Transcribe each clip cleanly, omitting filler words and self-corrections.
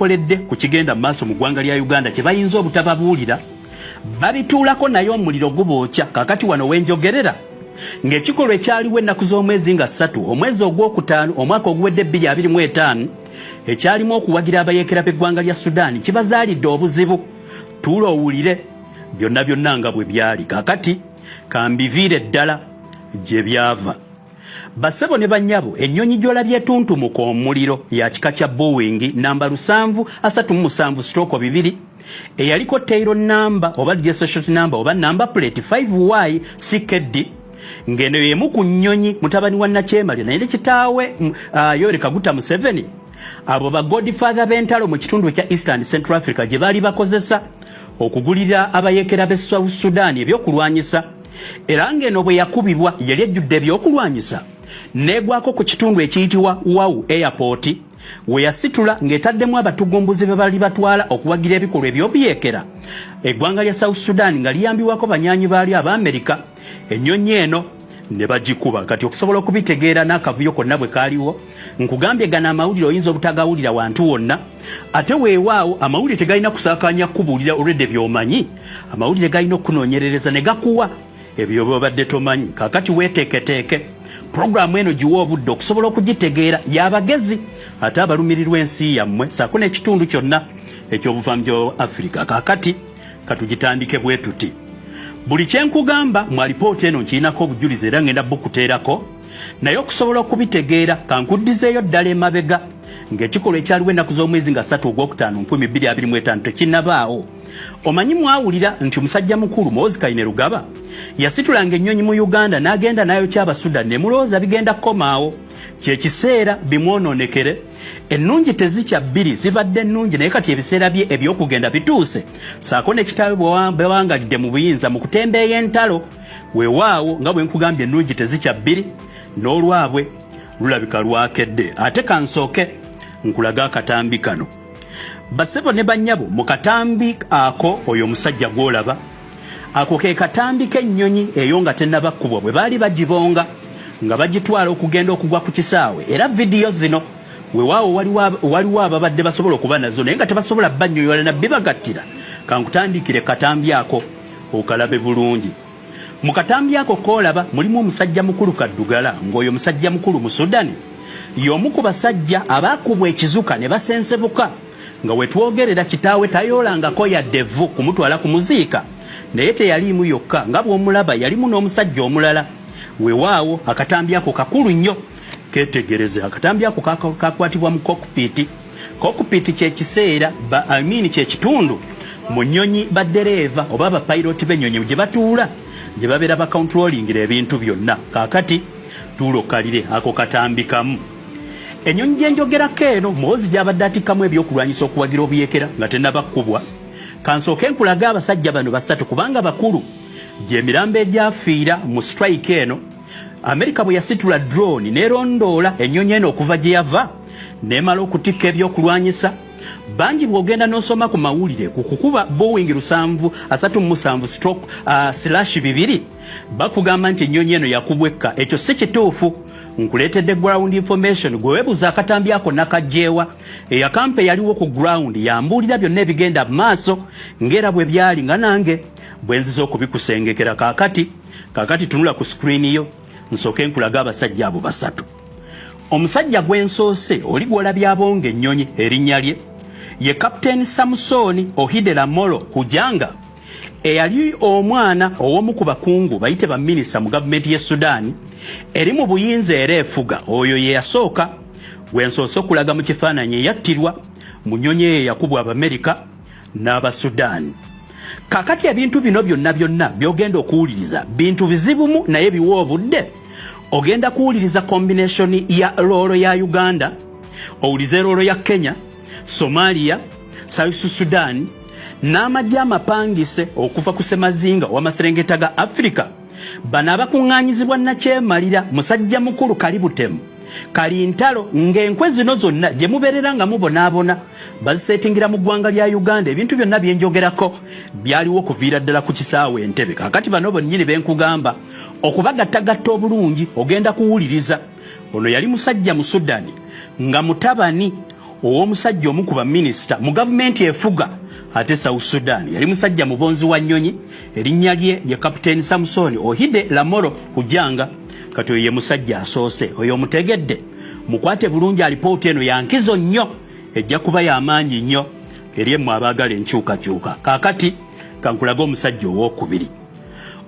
bakoledde ku kigenda maaso mu ggwanga lya Uganda kye bayinza obutababuulira babituulako naye omuliro gubookya kakati wano wenjogerera ng'ekikolwa ekyaliwo ennaku z'omwezi nga 3 omwezi ogwokutaano omwaka oguwedde 2025 ekyalimu okuwagira abayeekera b'eggwanga lya Sudan kibazaalidde obuzibu tuula owulire byonna nga bwe byali kakati kambiviire ddala gye byava basebo ne bannyabo ennyonyi gy'olabye etuntumuka omuliro ya kika kya Boeing namba 737-2 eyaliko tail number oba registration number oba number plate 5Y CKD ngeno yemu ku nnyonyi mutabani wa Nakyemali naye kitaawe Yoweri Kaguta Museveni abo ba godfather b'entalo mu kitundu kya Eastern Central Africa gye baali bakozesa okugulira abayeekera b'e South Sudan ebyokulwanyisa era ngeno bwe yakubibwa yali ejjudde ebyokulwanyisa negwako ku kitundu ekiyitibwa Wau Airport we yasitula ng'etaddemu abatugumbuzi be bali batwala okuwagira ebikolwa ebyobuyeekera eggwanga lya South Sudan nga liyambiwako banyanyi baali Abamerika ennyonyi eno ne bagikuba kati okusobola okubitegeera n'akavuyo konna bwe kaaliwo nkugambye gana amawulire oyinza obutagawulira wantu wonna ate weewaawo amawulire tegalina kusaakanya kubuulira olwedde by'omanyi amawulire galina okunoonyerereza ne gakuwa ebyo by'obadde tomanyi kakati weeteeketeeke programu eno giwa obudde okusobola okugitegeera y'abagezi ate abalumirirwa ensi yammwe saako n'ekitundu kyonna eky'obuvanjuba bwa Afrika kakati katugitandike bwe tuti buli kyenkugamba mu alipoota eno nkirinako obujulizi era ngenda bukuteerako naye okusobola okubitegeera kankuddizeeyo ddala emabega ng'ekikolwa ekyaliwo ennaku z'omwezi nga 3 ogwokutaano 2025 tekinnabaawo omanyi mwawulira nti omusajja mukulu Muhoozi Kainerugaba yasitulanga ennyonyi mu Uganda n'agenda nayo ky'Abasudan ne mulowooza bigenda kukomaawo kyekiseera bimwonoonekere ennungi tezikya bbiri zibadde ennungi naye kati ebiseera bye ebyokugenda bituuse saako n'ekitaawe bwe wangalidde mu buyinza mu kutembeeya entalo weewaawo nga bwe nkugambye ennungi tezikya bbiri n'olwabwe lulabika lwakedde ate kansooke nkulaga akatambi kano basebo ne bannyabo mu katambi ako oyo omusajja gw'olaba ako ke katambi k'ennyonyi eyo nga tennabakkubwa bwe baali bagibonga nga bagitwala okugenda okugwa ku kisaawe era vidiyo zino weewaawo waliwo ababadde basobola okuba nazo naye nga tebasobola bannyonnyola nabbi bagattira kankutandikire katambi ako okalabe bulungi mu katambi ako koolaba mulimu omusajja mukulu Kaddugala ng'oyo omusajja mukulu mu Sudani y'omu ku basajja abaakubwa ekizuka ne basensebuka nga wetwogerera kitaawe tayoolangako yadde vvu kumutwala ku muziika naye teyaliimu yokka nga bw'omulaba yalimu n'omusajja omulala weewaawo akatambi ako kakulu nnyo ketegereze akatambi ako kakwatibwa mu cockpit kyekiseera kyekitundu mu nnyonyi baddereeva oba bapayiroti b'ennyonyi gye batuula gye babeera bakontrolingira ebintu byonna kaakati tuulo kalire ako katambi kamu ennyonyi gyenjogerako eno Muhoozi gy'abadde atikkamu ebyokulwanyisa okuwagira obuyeekera nga tennabakkubwa kansooke nkulaga abasajja bano basatu kubanga bakulu gy'emirambo egyafiira mu strike eno Amerika bwe yasitula drone n'erondoola ennyonyi eno okuva gye yava n'emala okutikka ebyokulwanyisa bangi bw'ogenda n'osoma ku mawulire ku kukuba Boeing 737-2 bakugamba nti ennyonyi eno yakubwekka ekyo si kituufu nkuleetedde ground information gwe weebuuza akatambi ako nakajjeewa eyakampe yaliwo ku ground yambuulira byonna ebigenda mu maaso ng'era bwe byali nga nange bwe nziza okubikusengekera kaakati tunula ku screen yo nsooke nkulaga abasajja abo basatu omusajja gwensoose oli gw'olabye abonga ennyonyi erinnya lye ye Captain Samson Ohidera Molo Hujanga eyali omwana ow'omu ku bakungu bayite ba minisita mu gavumenti y'e Sudan eri mu buyinza era efuga oyo ye yasooka gwensoose okulaga mu kifaananyi eyattirwa mu nnyonyi eyo yakubwa Abamerika n'Abasudaani kakati ebintu bino byonna by'ogenda okuwuliriza bintu bizibumu naye biwa obudde ogenda kuwuliriza combination ya loolo ya Uganda owulize loolo ya Kenya Somalia South Sudan n'amajja amapangise okuva ku Semazinga w'amaserengeta ga Africa bano abakuŋŋaanyizibwa Nakyemalira musajja mukulu Kalibutemu kali ntalo ng'enkwe zino zonna gye mubeerera nga mubonaabona baziseetingira mu ggwanga lya Uganda ebintu byonna bye njogerako byaliwo okuviira ddala ku kisaawe Entebbe kaakati bano bonnyini benkugamba okubagattagatta obulungi ogenda kuwuliriza ono yali musajja mu Sudani nga mutabani omusajja omu ku ba minisita mu gavumenti efuga ate South Sudan yali musajja mubonzi wa nnyonyi erinnya lye ye Kapiteni Samson Ohide Lamoro Kujanga kati oyo ye musajja asoose oyo mutegedde mukwate bulungi alipoota eno yankizo nnyo ejja kuba y'amaanyi nnyo eri emmwe abaagala enkyukakyuka kaakati kankulaga omusajja owookubiri.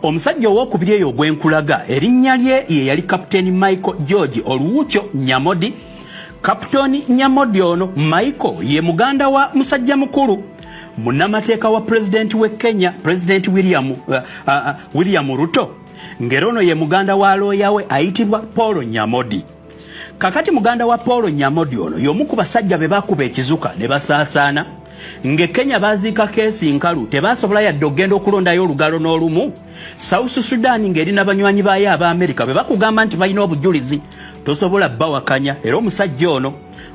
Omusajja owookubiri eyo gwenkulaga erinnya lye ye yali Kapiteni Michael George Oluwucho Nyamodi. Kapiteni Nyamodi ono Michael ye muganda wa musajja mukulu munnamateeka wa pulezidenti w'e Kenya President William Ruto ngero ono ye muganda wa looya we ayitibwa Paul Nyamodi. Kakati muganda wa Paul Nyamodi ono y'omu ku basajja be bakuba ekizuka ne basaasaana nge Kenya baziika keesi nkalu tebasobola yadde okugenda okulondayo olugalo n'olumu. South Sudan ngeri n'abanywanyi baayo aba Amerika be bakugamba nti balina obujulizi tosobola bawakanya era omusajja ono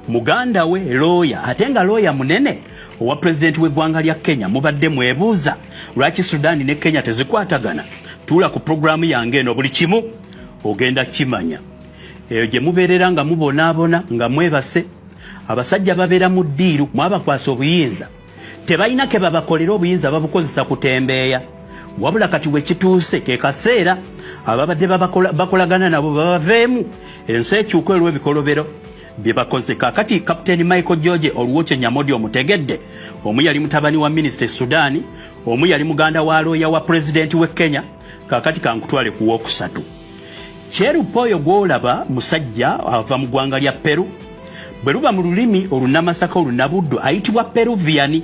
muganda we looya ate nga looya munene owa pulezidenti w'eggwanga lya Kenya mubadde mwebuuza lwaki Sudan ne Kenya tezikwatagana. Tuula ku programu yange eno buli kimu ogenda kimanya. Eyo gye mubeerera nga mubonaabona nga mwebase abasajja babeera mu ddiiru mwabakwasa obuyinza tebalina ke babakolera obuyinza babukozesa kutembeeya wabula kati we kituuse ke kaseera ababadde bakolagana nabo babaveemu ensi ekyuka olw'ebikolobero bye bakoze. Kaakati Kapiteni Michael George Oluwucho Nyamodi omutegedde omu yali mutabani wa minisita Sudan omu yali muganda wa looya wa pulezidenti w'e Kenya. Kaakati kankutwale ku wookusatu. Kyerupa oyo gw'olaba musajja ava mu ggwanga lya Peru bwe luba mu lulimi olunamasaka olunabuddu ayitibwa Peruvian.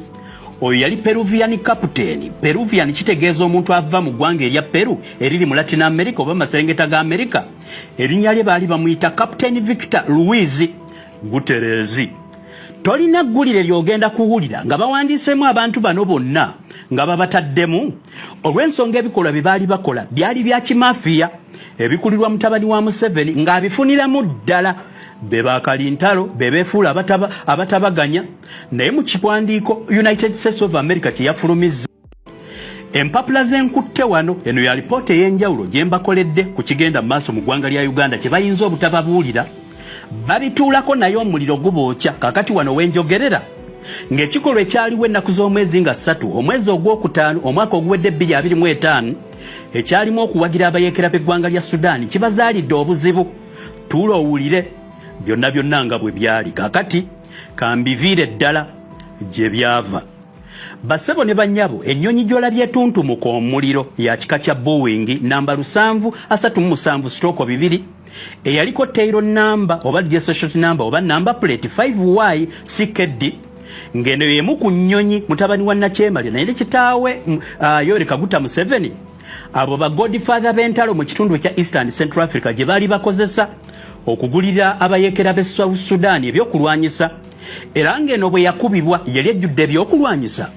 Oyo yali Peruvian Kapiteeni. Peruvian kitegeeza omuntu ava mu ggwanga erya Peru eriri mu Latin America oba maserengeta ga Amerika. Erinnya lye baali bamuyita Kapiteeni Victor Luiz Guterres. Tolina ggulire ly'ogenda kuwulira nga bawandiisemu abantu bano bonna nga babataddemu olw'ensonga ebikolwa bye baali bakola byali bya kimafiya ebikulirwa mutabani wa Museveni ng'abifuniramu ddala be bakalintalo be beefuula abatabaganya naye mu kiwandiiko United States of America kye yafulumizza empapula z'enkutte wano eno ya lipoota ey'enjawulo gye mbakoledde ku kigenda mu maaso mu ggwanga lya Uganda kye bayinza obutababuulira babituulako naye omuliro gubookya. Kakati wano wenjogerera ng'ekikolwa ekyaliwo ennaku z'omwezi nga 3 omwezi ogwokutaano omwaka oguwedde 2025 ekyalimu okuwagira abayeekera b'eggwanga lya Sudan kibazaalidde obuzibu. Tuula owulire byonna byonna nga bwe byali. Kakati kambiviire ddala gye byava. Basebo ne bannyabo ennyonyi gy'olabye etuntumuka omuliro ya kika kya Boeing namba 737-2 eyaliko tailo namba oba registration number oba number plate 5Y CKD ngeno yemu ku nnyonyi mutabani wa Nakyemali naye kitaawe Yoweri Kaguta Museveni abo ba godfather b'entalo mu kitundu ekya Eastern Central Africa gye baali bakozesa okugulira abayeekera b'e South Sudan ebyokulwanyisa era ngeno bwe yakubibwa yali ejjudde ebyokulwanyisa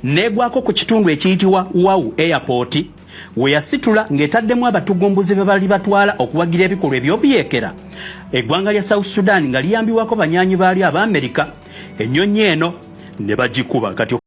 negwako ku kitundu ekiyitibwa Wau Airport we yasitula ng'etaddemu abatugumbuzi be bali batwala okuwagira ebikolwa eby'obuyeekera eggwanga lya South Sudan nga liyambiwako banyanyi baali aba Amerika ennyonyi eno ne bagikuba kati